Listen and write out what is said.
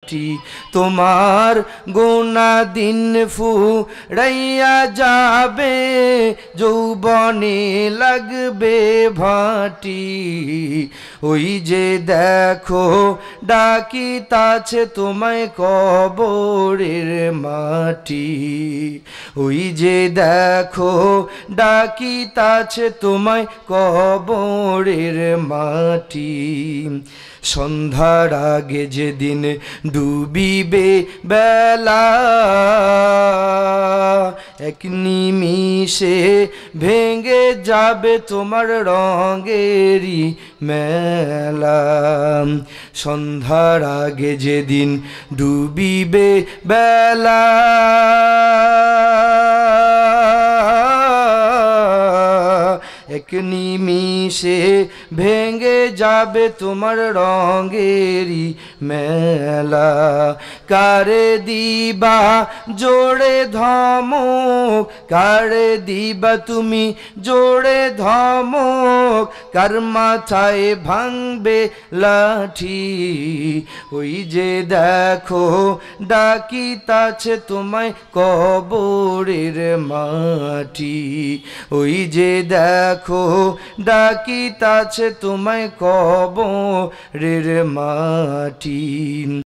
মাটি তোমার গোনা দিন ফুরাইয়া যাবে যৌবনে লাগবে ভাটি ওই যে দেখো ডাকিতাছে তোমায় কবরের মাটি ওই যে দেখো ডাকিতাছে তোমায় কবরের মাটি সন্ধ্যার আগে যেদিন ডুবিবে বেলা এক নিমিষে ভেঙে যাবে তোমার রঙেরই মেলা সন্ধ্যার আগে যেদিন ডুবিবে বেলা এক নিমিষে ভেঙে যাবে তোমার রঙেরই মেলা কারে দিবা জোড়ে ধমক কারে দিবা তুমি জোড়ে ধমক কার মাথায় ভাঙবে লাঠি ওই যে দেখো ডাকিতাছে তোমায় কবরের মাটি ওই যে দেখো ডাকিতাছে তোমায় কবরের মাটি।